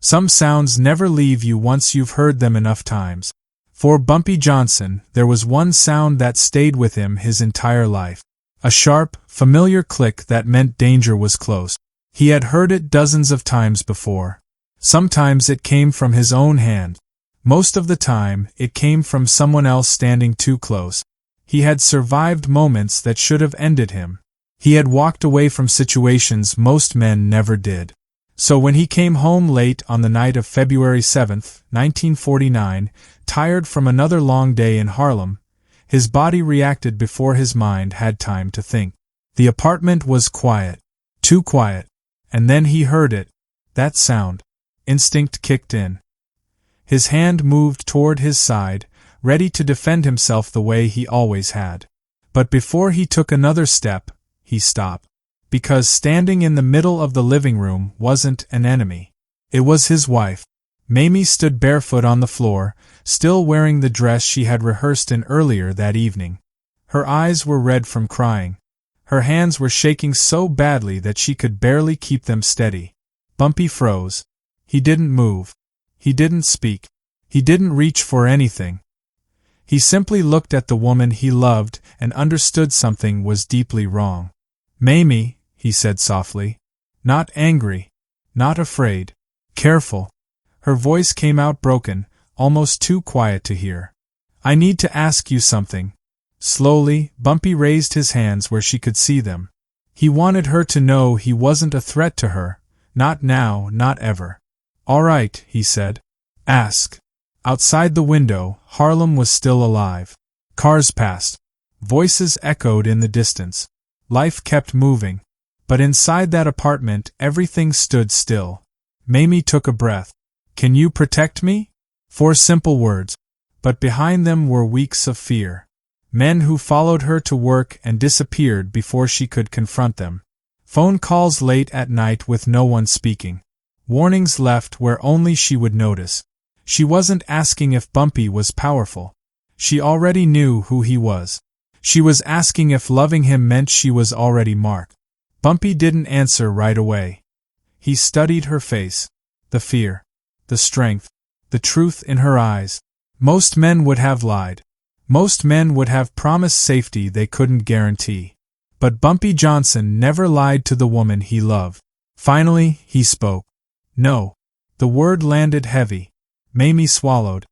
Some sounds never leave you once you've heard them enough times. For Bumpy Johnson, there was one sound that stayed with him his entire life. A sharp, familiar click that meant danger was close. He had heard it dozens of times before. Sometimes it came from his own hand. Most of the time, it came from someone else standing too close. He had survived moments that should have ended him. He had walked away from situations most men never did. So when he came home late on the night of February 7, 1949, tired from another long day in Harlem, his body reacted before his mind had time to think. The apartment was quiet. Too quiet. And then he heard it. That sound. Instinct kicked in. His hand moved toward his side, ready to defend himself the way he always had. But before he took another step, he stopped. Because standing in the middle of the living room wasn't an enemy. It was his wife. Mamie stood barefoot on the floor, still wearing the dress she had rehearsed in earlier that evening. Her eyes were red from crying. Her hands were shaking so badly that she could barely keep them steady. Bumpy froze. He didn't move. He didn't speak. He didn't reach for anything. He simply looked at the woman he loved and understood something was deeply wrong. "Mamie," he said softly. Not angry. Not afraid. Careful. Her voice came out broken, almost too quiet to hear. "I need to ask you something." Slowly, Bumpy raised his hands where she could see them. He wanted her to know he wasn't a threat to her. Not now, not ever. "All right," he said. "Ask." Outside the window, Harlem was still alive. Cars passed. Voices echoed in the distance. Life kept moving. But inside that apartment, everything stood still. Mamie took a breath. "Can you protect me?" 4 simple words. But behind them were weeks of fear. Men who followed her to work and disappeared before she could confront them. Phone calls late at night with no one speaking. Warnings left where only she would notice. She wasn't asking if Bumpy was powerful. She already knew who he was. She was asking if loving him meant she was already marked. Bumpy didn't answer right away. He studied her face. The fear. The strength. The truth in her eyes. Most men would have lied. Most men would have promised safety they couldn't guarantee. But Bumpy Johnson never lied to the woman he loved. Finally, he spoke. "No." The word landed heavy. Mamie swallowed.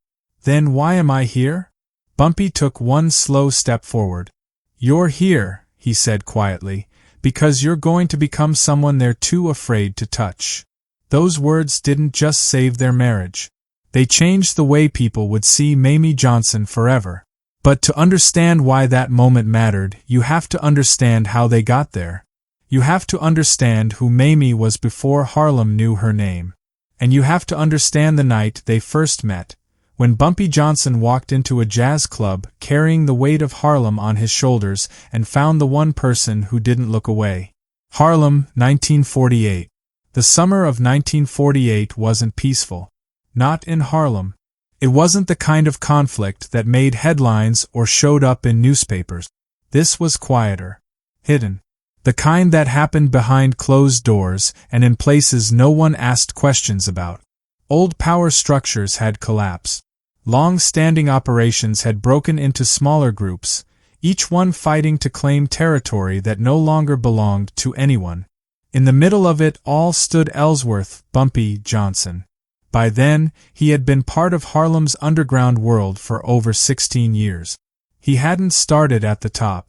"Then why am I here?" Bumpy took one slow step forward. "You're here," he said quietly, "because you're going to become someone they're too afraid to touch." Those words didn't just save their marriage. They changed the way people would see Mamie Johnson forever. But to understand why that moment mattered, you have to understand how they got there. You have to understand who Mamie was before Harlem knew her name. And you have to understand the night they first met, when Bumpy Johnson walked into a jazz club carrying the weight of Harlem on his shoulders and found the one person who didn't look away. Harlem, 1948. The summer of 1948 wasn't peaceful. Not in Harlem. It wasn't the kind of conflict that made headlines or showed up in newspapers. This was quieter. Hidden. The kind that happened behind closed doors and in places no one asked questions about. Old power structures had collapsed. Long-standing operations had broken into smaller groups, each one fighting to claim territory that no longer belonged to anyone. In the middle of it all stood Ellsworth, Bumpy Johnson. By then, he had been part of Harlem's underground world for over 16 years. He hadn't started at the top.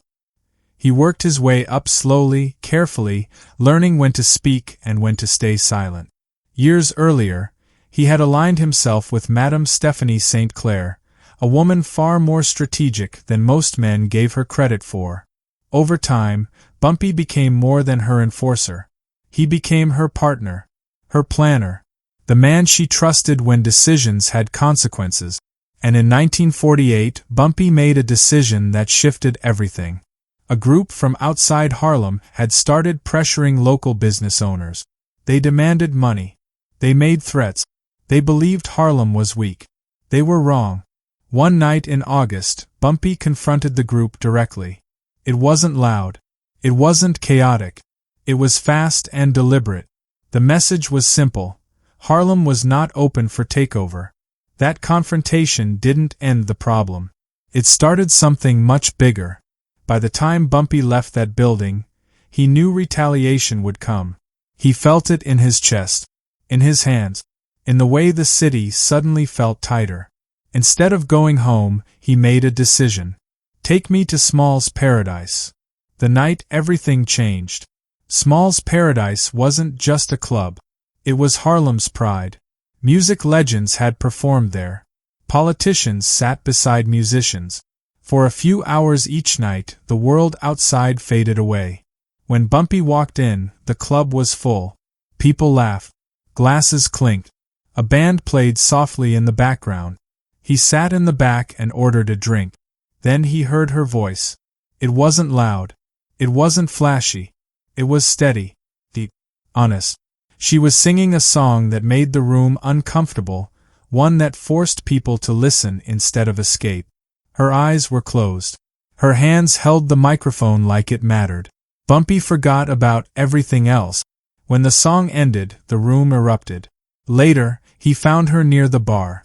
He worked his way up slowly, carefully, learning when to speak and when to stay silent. Years earlier, he had aligned himself with Madame Stephanie St. Clair, a woman far more strategic than most men gave her credit for. Over time, Bumpy became more than her enforcer. He became her partner, her planner, the man she trusted when decisions had consequences. And in 1948, Bumpy made a decision that shifted everything. A group from outside Harlem had started pressuring local business owners. They demanded money. They made threats. They believed Harlem was weak. They were wrong. One night in August, Bumpy confronted the group directly. It wasn't loud. It wasn't chaotic. It was fast and deliberate. The message was simple. Harlem was not open for takeover. That confrontation didn't end the problem. It started something much bigger. By the time Bumpy left that building, he knew retaliation would come. He felt it in his chest, in his hands, in the way the city suddenly felt tighter. Instead of going home, he made a decision. Take me to Small's Paradise. The night everything changed. Small's Paradise wasn't just a club. It was Harlem's pride. Music legends had performed there. Politicians sat beside musicians. For a few hours each night, the world outside faded away. When Bumpy walked in, the club was full. People laughed. Glasses clinked. A band played softly in the background. He sat in the back and ordered a drink. Then he heard her voice. It wasn't loud. It wasn't flashy. It was steady, deep, honest. She was singing a song that made the room uncomfortable, one that forced people to listen instead of escape. Her eyes were closed. Her hands held the microphone like it mattered. Bumpy forgot about everything else. When the song ended, the room erupted. Later, he found her near the bar.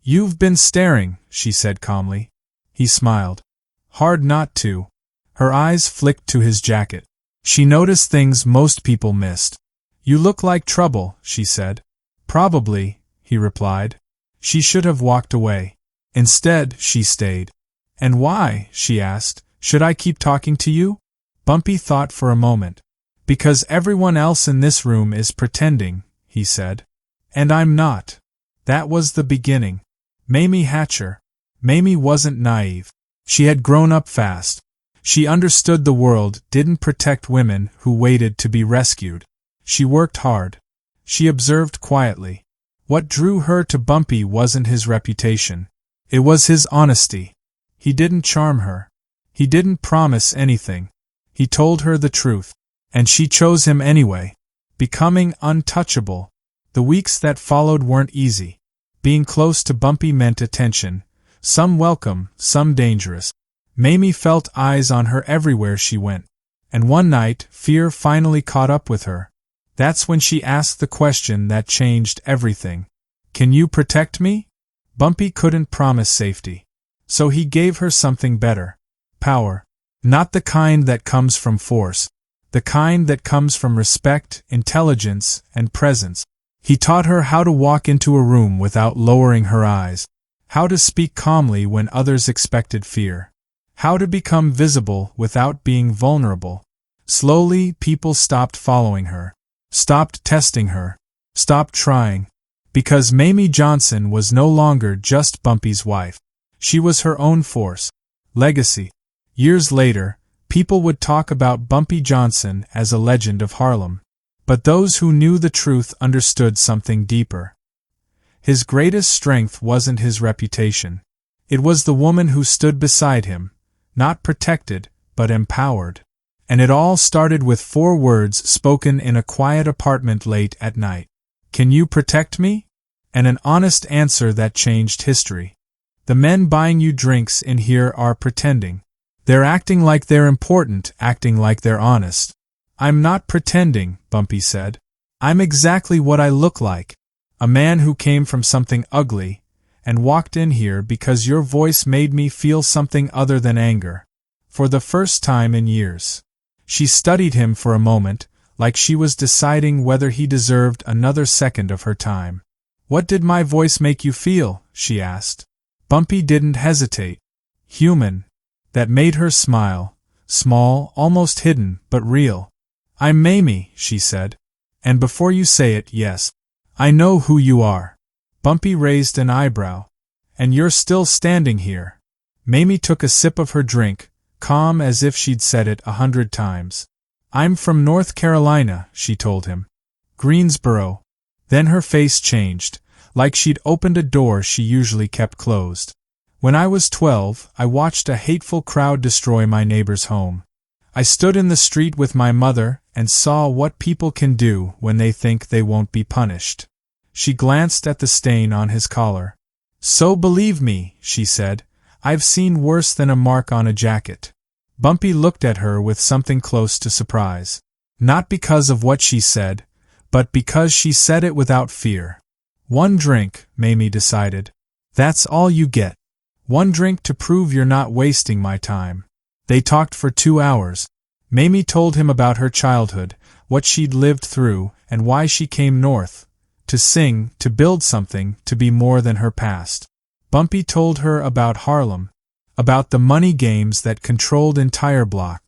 "You've been staring," she said calmly. He smiled. Hard not to. Her eyes flicked to his jacket. She noticed things most people missed. "You look like trouble," she said. "Probably," he replied. She should have walked away. Instead, she stayed. "And why?" she asked. "Should I keep talking to you?" Bumpy thought for a moment. "Because everyone else in this room is pretending," he said. "And I'm not." That was the beginning. Mamie Hatcher. Mamie wasn't naive. She had grown up fast. She understood the world didn't protect women who waited to be rescued. She worked hard. She observed quietly. What drew her to Bumpy wasn't his reputation. It was his honesty. He didn't charm her. He didn't promise anything. He told her the truth. And she chose him anyway. Becoming untouchable. The weeks that followed weren't easy. Being close to Bumpy meant attention. Some welcome, some dangerous. Mamie felt eyes on her everywhere she went. And one night, fear finally caught up with her. That's when she asked the question that changed everything. "Can you protect me?" Bumpy couldn't promise safety. So he gave her something better. Power. Not the kind that comes from force. The kind that comes from respect, intelligence, and presence. He taught her how to walk into a room without lowering her eyes. How to speak calmly when others expected fear. How to become visible without being vulnerable. Slowly, people stopped following her. Stopped testing her. Stopped trying. Because Mamie Johnson was no longer just Bumpy's wife. She was her own force. Legacy. Years later, people would talk about Bumpy Johnson as a legend of Harlem. But those who knew the truth understood something deeper. His greatest strength wasn't his reputation. It was the woman who stood beside him, not protected, but empowered. And it all started with 4 words spoken in a quiet apartment late at night. "Can you protect me?" And an honest answer that changed history. The men buying you drinks in here are pretending. They're acting like they're important, acting like they're honest. "I'm not pretending," Bumpy said. "I'm exactly what I look like. A man who came from something ugly, and walked in here because your voice made me feel something other than anger. For the first time in years." She studied him for a moment, like she was deciding whether he deserved another second of her time. "What did my voice make you feel?" she asked. Bumpy didn't hesitate. Human. That made her smile. Small, almost hidden, but real. "I'm Mamie," she said. "And before you say it, yes. I know who you are." Bumpy raised an eyebrow. "And you're still standing here." Mamie took a sip of her drink, calm as if she'd said it 100 times. "I'm from North Carolina," she told him. "Greensboro." Then her face changed, like she'd opened a door she usually kept closed. "When I was 12, I watched a hateful crowd destroy my neighbor's home. I stood in the street with my mother and saw what people can do when they think they won't be punished." She glanced at the stain on his collar. "So believe me," she said, "I've seen worse than a mark on a jacket." Bumpy looked at her with something close to surprise. Not because of what she said, but because she said it without fear. One drink, Mamie decided. That's all you get. One drink to prove you're not wasting my time. They talked for 2 hours. Mamie told him about her childhood, what she'd lived through, and why she came north. To sing, to build something, to be more than her past. Bumpy told her about Harlem, about the money games that controlled entire blocks,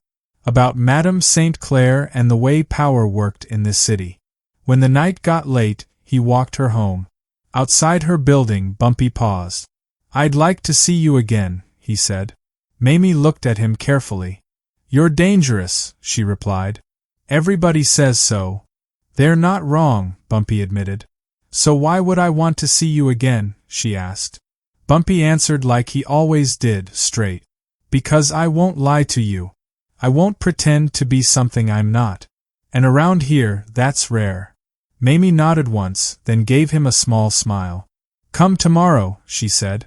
about Madame St. Clair and the way power worked in this city. When the night got late, he walked her home. Outside her building, Bumpy paused. I'd like to see you again, he said. Mamie looked at him carefully. You're dangerous, she replied. Everybody says so. They're not wrong, Bumpy admitted. So why would I want to see you again, she asked. Bumpy answered like he always did, straight. Because I won't lie to you. I won't pretend to be something I'm not. And around here, that's rare. Mamie nodded once, then gave him a small smile. Come tomorrow, she said.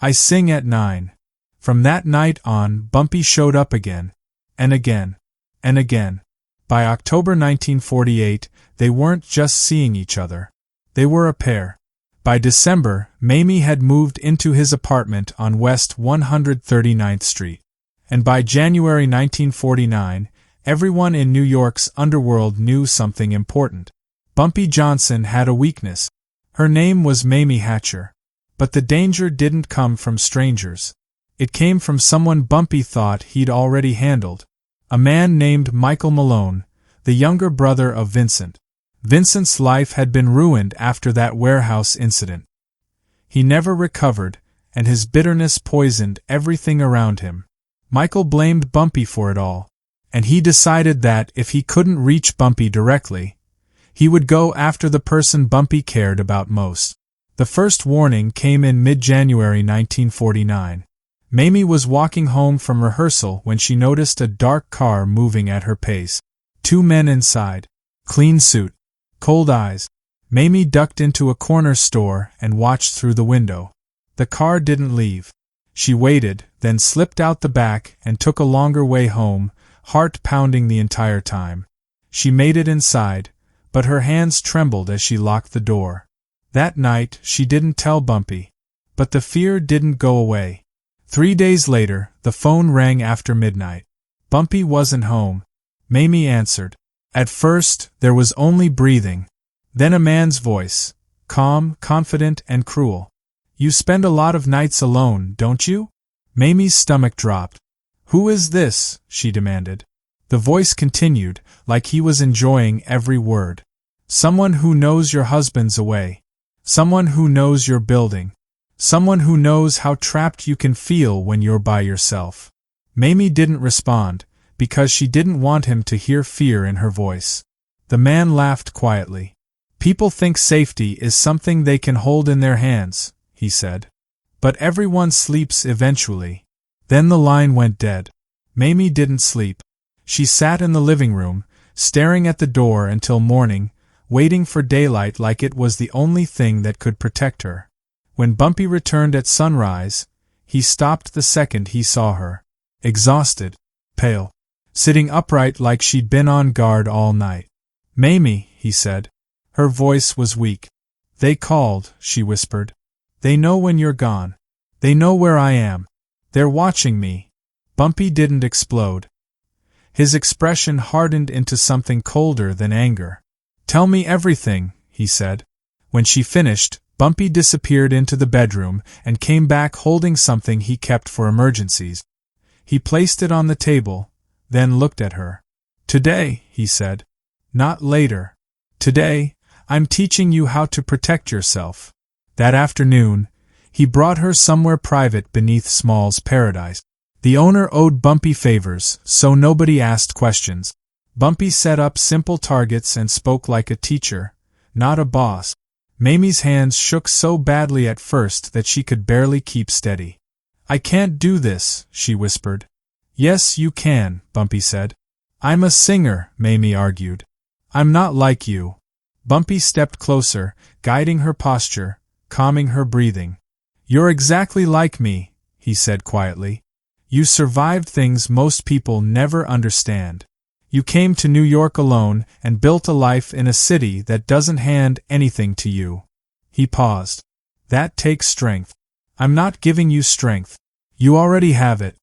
I sing at 9. From that night on, Bumpy showed up again. And again. And again. By October 1948, they weren't just seeing each other. They were a pair. By December, Mamie had moved into his apartment on West 139th Street. And by January 1949, everyone in New York's underworld knew something important. Bumpy Johnson had a weakness. Her name was Mamie Hatcher. But the danger didn't come from strangers. It came from someone Bumpy thought he'd already handled. A man named Michael Malone, the younger brother of Vincent. Vincent's life had been ruined after that warehouse incident. He never recovered, and his bitterness poisoned everything around him. Michael blamed Bumpy for it all, and he decided that if he couldn't reach Bumpy directly, he would go after the person Bumpy cared about most. The first warning came in mid-January 1949. Mamie was walking home from rehearsal when she noticed a dark car moving at her pace. 2 men inside. Clean suit. Cold eyes. Mamie ducked into a corner store and watched through the window. The car didn't leave. She waited, then slipped out the back and took a longer way home, heart pounding the entire time. She made it inside, but her hands trembled as she locked the door. That night, she didn't tell Bumpy. But the fear didn't go away. 3 days later, the phone rang after midnight. Bumpy wasn't home. Mamie answered. At first, there was only breathing. Then a man's voice, calm, confident, and cruel. You spend a lot of nights alone, don't you? Mamie's stomach dropped. Who is this? She demanded. The voice continued, like he was enjoying every word. Someone who knows your husband's away. Someone who knows you're building. Someone who knows how trapped you can feel when you're by yourself. Mamie didn't respond, because she didn't want him to hear fear in her voice. The man laughed quietly. People think safety is something they can hold in their hands, he said. But everyone sleeps eventually. Then the line went dead. Mamie didn't sleep. She sat in the living room, staring at the door until morning, waiting for daylight like it was the only thing that could protect her. When Bumpy returned at sunrise, he stopped the second he saw her. Exhausted, pale, sitting upright like she'd been on guard all night. Mamie, he said. Her voice was weak. They called, she whispered. They know when you're gone. They know where I am. They're watching me. Bumpy didn't explode. His expression hardened into something colder than anger. Tell me everything, he said. When she finished, Bumpy disappeared into the bedroom and came back holding something he kept for emergencies. He placed it on the table, then looked at her. Today, he said. Not later. Today, I'm teaching you how to protect yourself. That afternoon, he brought her somewhere private beneath Small's paradise. The owner owed Bumpy favors, so nobody asked questions. Bumpy set up simple targets and spoke like a teacher, not a boss. Mamie's hands shook so badly at first that she could barely keep steady. I can't do this, she whispered. Yes, you can, Bumpy said. I'm a singer, Mamie argued. I'm not like you. Bumpy stepped closer, guiding her posture, calming her breathing. You're exactly like me, he said quietly. You survived things most people never understand. You came to New York alone and built a life in a city that doesn't hand anything to you. He paused. That takes strength. I'm not giving you strength. You already have it.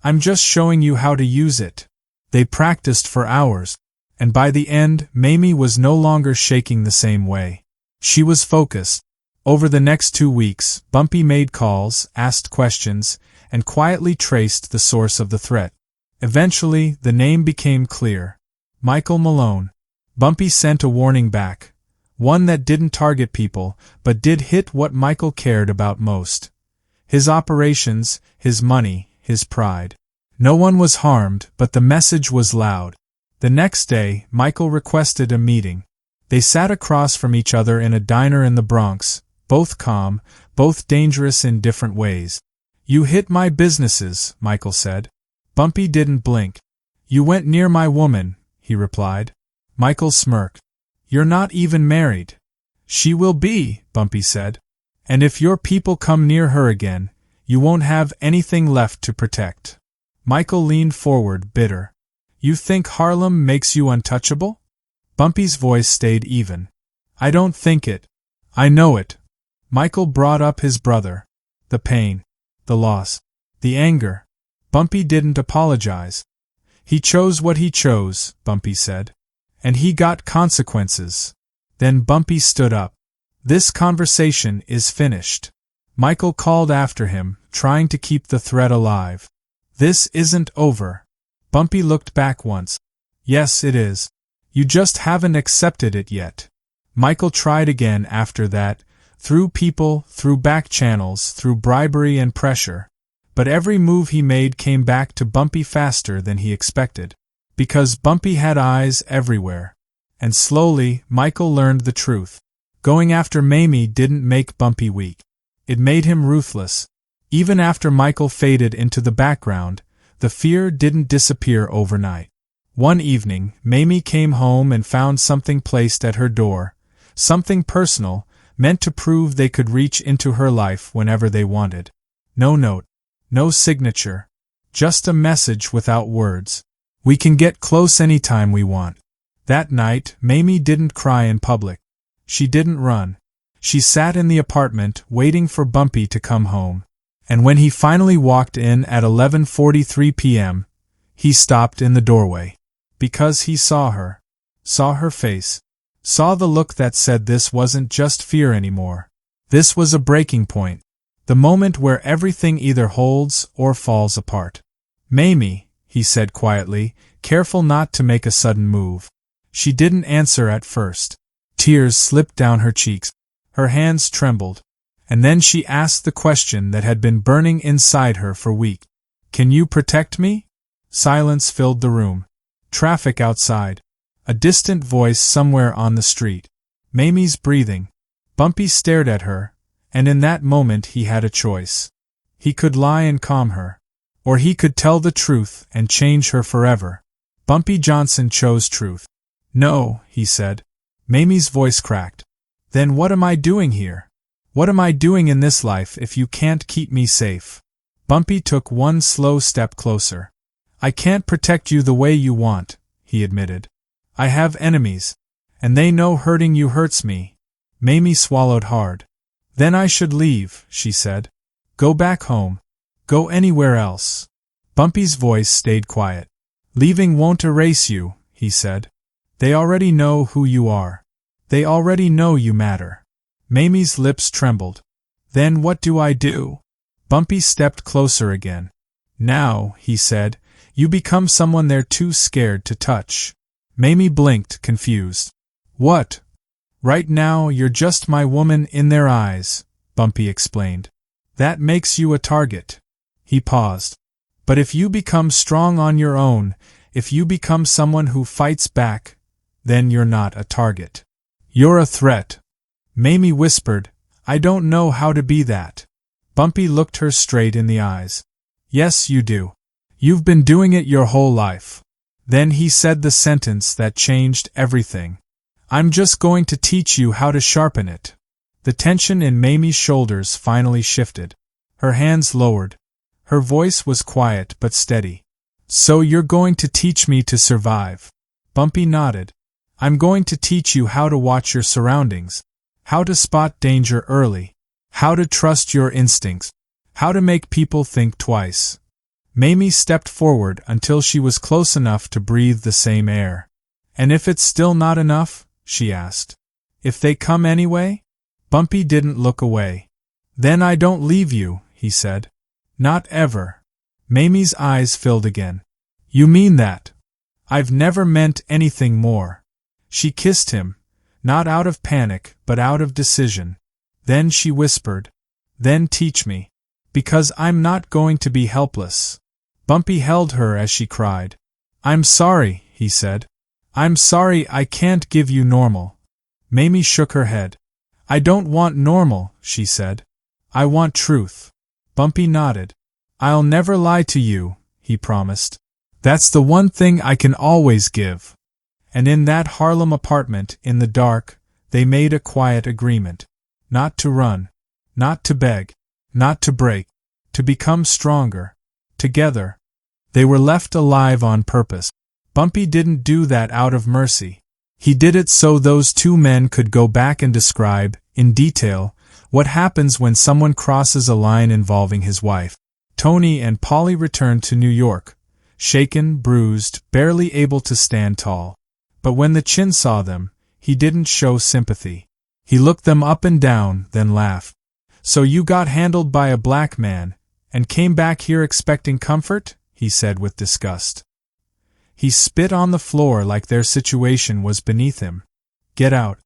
I'm just showing you how to use it. They practiced for hours, and by the end, Mamie was no longer shaking the same way. She was focused. Over the next 2 weeks, Bumpy made calls, asked questions, and quietly traced the source of the threat. Eventually, the name became clear. Michael Malone. Bumpy sent a warning back. One that didn't target people, but did hit what Michael cared about most. His operations, his money, his pride. No one was harmed, but the message was loud. The next day, Michael requested a meeting. They sat across from each other in a diner in the Bronx, both calm, both dangerous in different ways. You hit my businesses, Michael said. Bumpy didn't blink. You went near my woman, he replied. Michael smirked. You're not even married. She will be, Bumpy said. And if your people come near her again, you won't have anything left to protect. Michael leaned forward, bitter. You think Harlem makes you untouchable? Bumpy's voice stayed even. I don't think it. I know it. Michael brought up his brother. The pain. The loss. The anger. Bumpy didn't apologize. He chose what he chose, Bumpy said. And he got consequences. Then Bumpy stood up. This conversation is finished. Michael called after him, trying to keep the threat alive. This isn't over. Bumpy looked back once. Yes, it is. You just haven't accepted it yet. Michael tried again after that, through people, through back channels, through bribery and pressure. But every move he made came back to Bumpy faster than he expected. Because Bumpy had eyes everywhere. And slowly, Michael learned the truth. Going after Mamie didn't make Bumpy weak. It made him ruthless. Even after Michael faded into the background, the fear didn't disappear overnight. One evening, Mamie came home and found something placed at her door. Something personal, meant to prove they could reach into her life whenever they wanted. No note. No signature. Just a message without words. We can get close anytime we want. That night, Mamie didn't cry in public. She didn't run. She sat in the apartment, waiting for Bumpy to come home. And when he finally walked in at 11:43 p.m., he stopped in the doorway. Because he saw her. Saw her face. Saw the look that said this wasn't just fear anymore. This was a breaking point. The moment where everything either holds or falls apart. Mamie, he said quietly, careful not to make a sudden move. She didn't answer at first. Tears slipped down her cheeks. Her hands trembled. And then she asked the question that had been burning inside her for weeks. Can you protect me? Silence filled the room. Traffic outside. A distant voice somewhere on the street. Mamie's breathing. Bumpy stared at her, and in that moment he had a choice. He could lie and calm her. Or he could tell the truth and change her forever. Bumpy Johnson chose truth. No, he said. Mamie's voice cracked. Then what am I doing here? What am I doing in this life if you can't keep me safe? Bumpy took one slow step closer. I can't protect you the way you want, he admitted. I have enemies, and they know hurting you hurts me. Mamie swallowed hard. Then I should leave, she said. Go back home. Go anywhere else. Bumpy's voice stayed quiet. Leaving won't erase you, he said. They already know who you are. They already know you matter. Mamie's lips trembled. Then what do I do? Bumpy stepped closer again. Now, he said, you become someone they're too scared to touch. Mamie blinked, confused. What? Right now you're just my woman in their eyes, Bumpy explained. That makes you a target. He paused. But if you become strong on your own, if you become someone who fights back, then you're not a target. You're a threat. Mamie whispered, I don't know how to be that. Bumpy looked her straight in the eyes. Yes, you do. You've been doing it your whole life. Then he said the sentence that changed everything. I'm just going to teach you how to sharpen it. The tension in Mamie's shoulders finally shifted. Her hands lowered. Her voice was quiet but steady. So you're going to teach me to survive. Bumpy nodded. I'm going to teach you how to watch your surroundings. how to spot danger early, how to trust your instincts, how to make people think twice. Mamie stepped forward until she was close enough to breathe the same air. And if it's still not enough? She asked. If they come anyway? Bumpy didn't look away. Then I don't leave you, he said. Not ever. Mamie's eyes filled again. You mean that? I've never meant anything more. She kissed him, not out of panic, but out of decision. Then she whispered, Then teach me. Because I'm not going to be helpless. Bumpy held her as she cried. I'm sorry, he said. I'm sorry I can't give you normal. Mamie shook her head. I don't want normal, she said. I want truth. Bumpy nodded. I'll never lie to you, he promised. That's the one thing I can always give. And in that Harlem apartment, in the dark, they made a quiet agreement. Not to run. Not to beg. Not to break. To become stronger. Together. They were left alive on purpose. Bumpy didn't do that out of mercy. He did it so those two men could go back and describe, in detail, what happens when someone crosses a line involving his wife. Tony and Polly returned to New York, shaken, bruised, barely able to stand tall. But when the Chin saw them, he didn't show sympathy. He looked them up and down, then laughed. So you got handled by a black man, and came back here expecting comfort? He said with disgust. He spit on the floor like their situation was beneath him. Get out.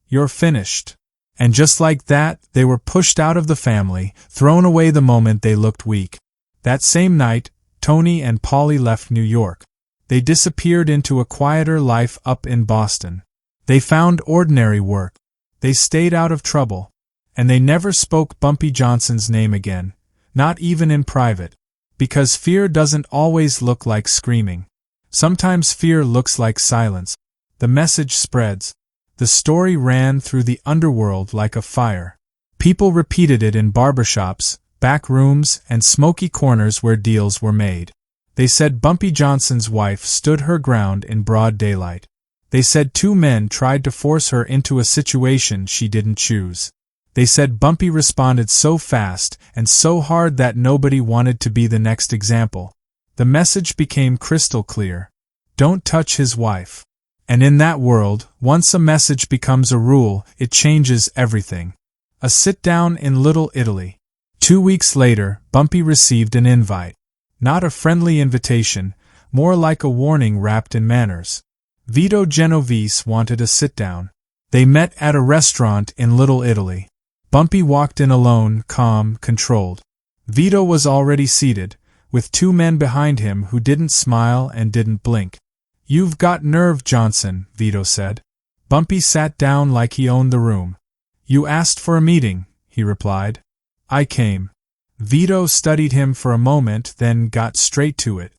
You're finished. And just like that, they were pushed out of the family, thrown away the moment they looked weak. That same night, Tony and Polly left New York. They disappeared into a quieter life up in Boston. They found ordinary work. They stayed out of trouble. And they never spoke Bumpy Johnson's name again, not even in private. Because fear doesn't always look like screaming. Sometimes fear looks like silence. The message spreads. The story ran through the underworld like a fire. People repeated it in barbershops, back rooms, and smoky corners where deals were made. They said Bumpy Johnson's wife stood her ground in broad daylight. They said two men tried to force her into a situation she didn't choose. They said Bumpy responded so fast and so hard that nobody wanted to be the next example. The message became crystal clear. Don't touch his wife. And in that world, once a message becomes a rule, it changes everything. A sit-down in Little Italy. 2 weeks later, Bumpy received an invite. Not a friendly invitation, more like a warning wrapped in manners. Vito Genovese wanted a sit-down. They met at a restaurant in Little Italy. Bumpy walked in alone, calm, controlled. Vito was already seated, with two men behind him who didn't smile and didn't blink. You've got nerve, Johnson, Vito said. Bumpy sat down like he owned the room. You asked for a meeting, he replied. I came. Vito studied him for a moment, then got straight to it.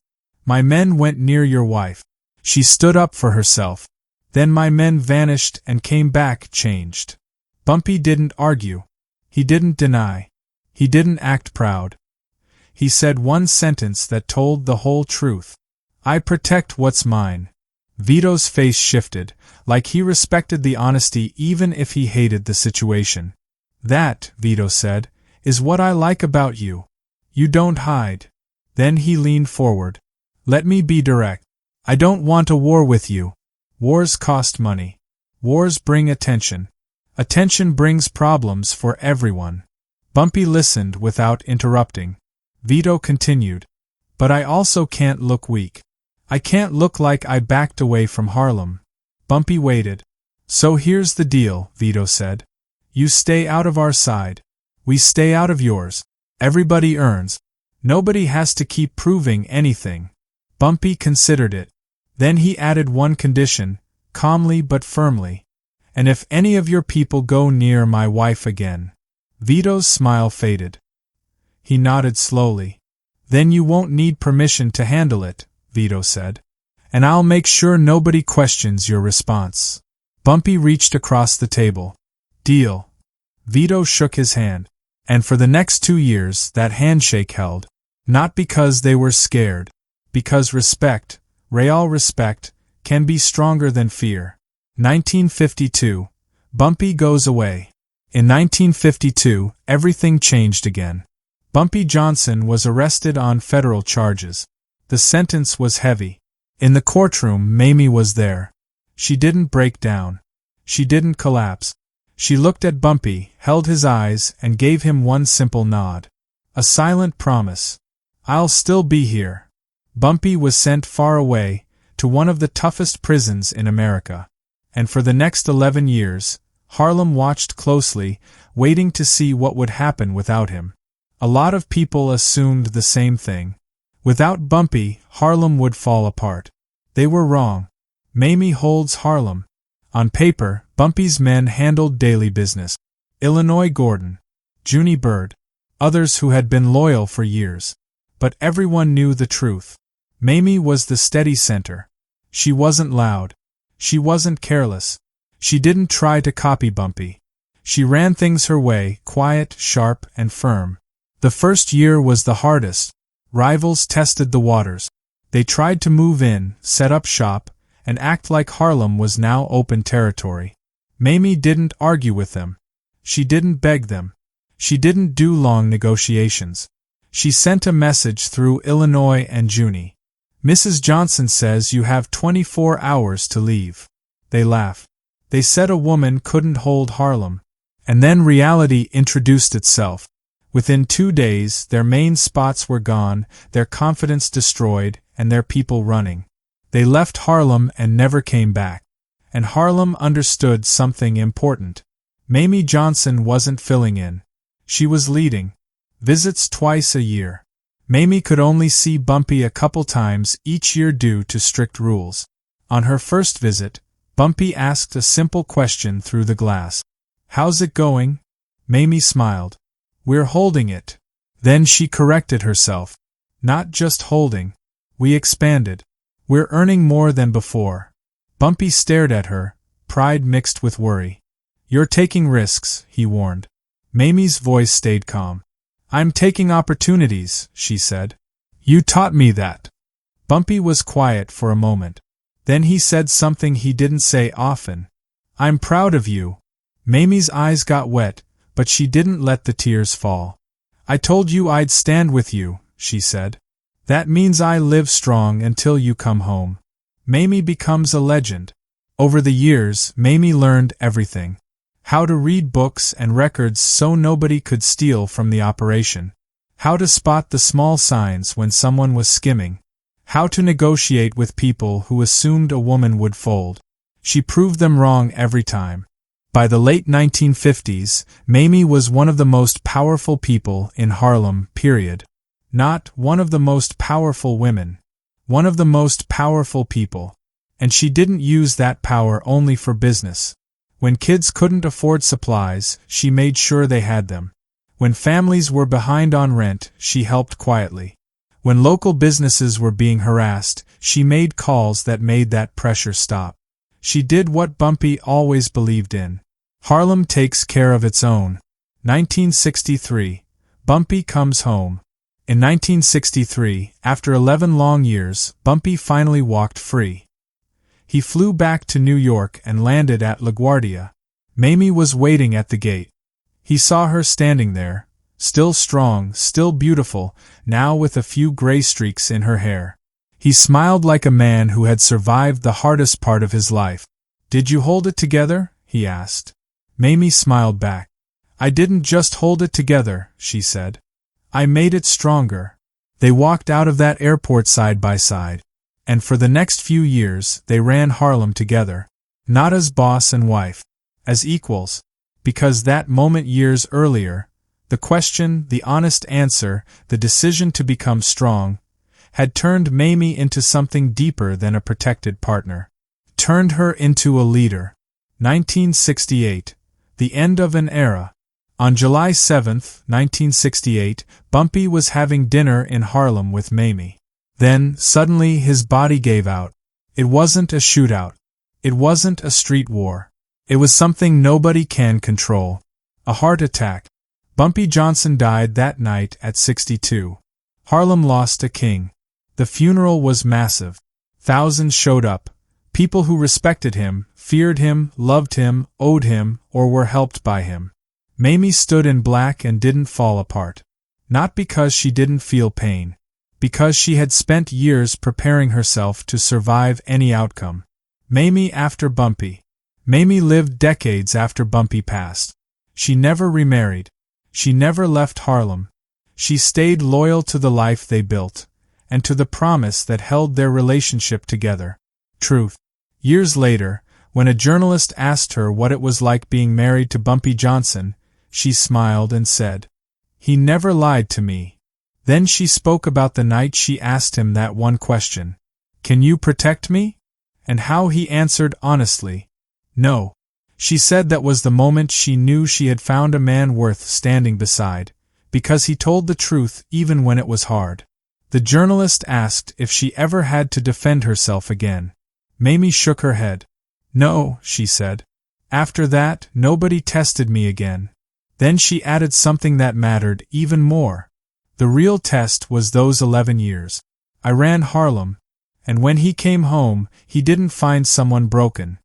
My men went near your wife. She stood up for herself. Then my men vanished and came back changed. Bumpy didn't argue. He didn't deny. He didn't act proud. He said one sentence that told the whole truth. I protect what's mine. Vito's face shifted, like he respected the honesty even if he hated the situation. That, Vito said, is what I like about you. You don't hide. Then he leaned forward. Let me be direct. I don't want a war with you. Wars cost money. Wars bring attention. Attention brings problems for everyone. Bumpy listened without interrupting. Vito continued. But I also can't look weak. I can't look like I backed away from Harlem. Bumpy waited. So here's the deal, Vito said. You stay out of our side. We stay out of yours. Everybody earns. Nobody has to keep proving anything. Bumpy considered it. Then he added one condition, calmly but firmly. And if any of your people go near my wife again. Vito's smile faded. He nodded slowly. Then you won't need permission to handle it, Vito said. And I'll make sure nobody questions your response. Bumpy reached across the table. Deal. Vito shook his hand. And for the next 2 years that handshake held. Not because they were scared. Because respect, real respect, can be stronger than fear. 1952. Bumpy goes away. In 1952, everything changed again. Bumpy Johnson was arrested on federal charges. The sentence was heavy. In the courtroom, Mamie was there. She didn't break down. She didn't collapse. She looked at Bumpy, held his eyes, and gave him one simple nod. A silent promise. I'll still be here. Bumpy was sent far away, to one of the toughest prisons in America. And for the next 11 years, Harlem watched closely, waiting to see what would happen without him. A lot of people assumed the same thing. Without Bumpy, Harlem would fall apart. They were wrong. Mamie holds Harlem. On paper, Bumpy's men handled daily business. Illinois Gordon, Junie Bird, others who had been loyal for years. But everyone knew the truth. Mamie was the steady center. She wasn't loud. She wasn't careless. She didn't try to copy Bumpy. She ran things her way, quiet, sharp, and firm. The first year was the hardest. Rivals tested the waters. They tried to move in, set up shop, and act like Harlem was now open territory. Mamie didn't argue with them. She didn't beg them. She didn't do long negotiations. She sent a message through Illinois and Junie. Mrs. Johnson says you have 24 hours to leave. They laughed. They said a woman couldn't hold Harlem. And then reality introduced itself. Within 2 days, their main spots were gone, their confidence destroyed, and their people running. They left Harlem and never came back. And Harlem understood something important. Mamie Johnson wasn't filling in. She was leading. Visits twice a year. Mamie could only see Bumpy a couple times each year due to strict rules. On her first visit, Bumpy asked a simple question through the glass. "How's it going?" Mamie smiled. "We're holding it." Then she corrected herself. "Not just holding. We expanded. We're earning more than before." Bumpy stared at her, pride mixed with worry. "You're taking risks," he warned. Mamie's voice stayed calm. "I'm taking opportunities," she said. "You taught me that." Bumpy was quiet for a moment. Then he said something he didn't say often. "I'm proud of you." Mamie's eyes got wet, but she didn't let the tears fall. "I told you I'd stand with you," she said. "That means I live strong until you come home." Mamie becomes a legend. Over the years, Mamie learned everything. How to read books and records so nobody could steal from the operation. How to spot the small signs when someone was skimming. How to negotiate with people who assumed a woman would fold. She proved them wrong every time. By the late 1950s, Mamie was one of the most powerful people in Harlem, period. Not one of the most powerful women. One of the most powerful people. And she didn't use that power only for business. When kids couldn't afford supplies, she made sure they had them. When families were behind on rent, she helped quietly. When local businesses were being harassed, she made calls that made that pressure stop. She did what Bumpy always believed in. Harlem takes care of its own. 1963. Bumpy comes home. In 1963, after 11 long years, Bumpy finally walked free. He flew back to New York and landed at LaGuardia. Mamie was waiting at the gate. He saw her standing there, still strong, still beautiful, now with a few gray streaks in her hair. He smiled like a man who had survived the hardest part of his life. "Did you hold it together?" he asked. Mamie smiled back. "I didn't just hold it together," she said. "I made it stronger." They walked out of that airport side by side. And for the next few years, they ran Harlem together. Not as boss and wife. As equals. Because that moment years earlier, the question, the honest answer, the decision to become strong, had turned Mamie into something deeper than a protected partner. Turned her into a leader. 1968. The end of an era. On July 7, 1968, Bumpy was having dinner in Harlem with Mamie. Then, suddenly, his body gave out. It wasn't a shootout. It wasn't a street war. It was something nobody can control. A heart attack. Bumpy Johnson died that night at 62. Harlem lost a king. The funeral was massive. Thousands showed up. People who respected him, feared him, loved him, owed him, or were helped by him. Mamie stood in black and didn't fall apart. Not because she didn't feel pain. Because she had spent years preparing herself to survive any outcome. Mamie after Bumpy. Mamie lived decades after Bumpy passed. She never remarried. She never left Harlem. She stayed loyal to the life they built, and to the promise that held their relationship together. Truth. Years later, when a journalist asked her what it was like being married to Bumpy Johnson, she smiled and said, "He never lied to me." Then she spoke about the night she asked him that one question, "Can you protect me?" And how he answered honestly, "No." She said that was the moment she knew she had found a man worth standing beside, because he told the truth even when it was hard. The journalist asked if she ever had to defend herself again. Mamie shook her head. "No," she said. "After that, nobody tested me again." Then she added something that mattered even more. The real test was those 11 years. I ran Harlem, and when he came home, he didn't find someone broken.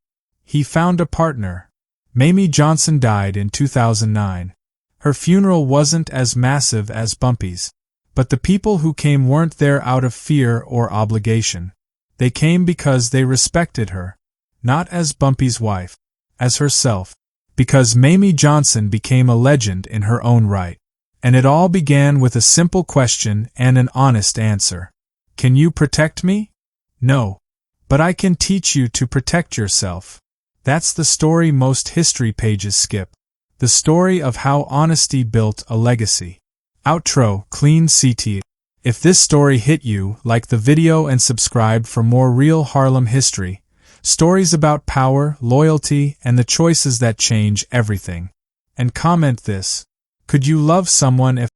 He found a partner. Mamie Johnson died in 2009. Her funeral wasn't as massive as Bumpy's, but the people who came weren't there out of fear or obligation. They came because they respected her, not as Bumpy's wife, as herself, because Mamie Johnson became a legend in her own right. And it all began with a simple question and an honest answer. Can you protect me? No. But I can teach you to protect yourself. That's the story most history pages skip. The story of how honesty built a legacy. Outro, clean CT. If this story hit you, like the video and subscribe for more real Harlem history. Stories about power, loyalty, and the choices that change everything. And comment this. Could you love someone if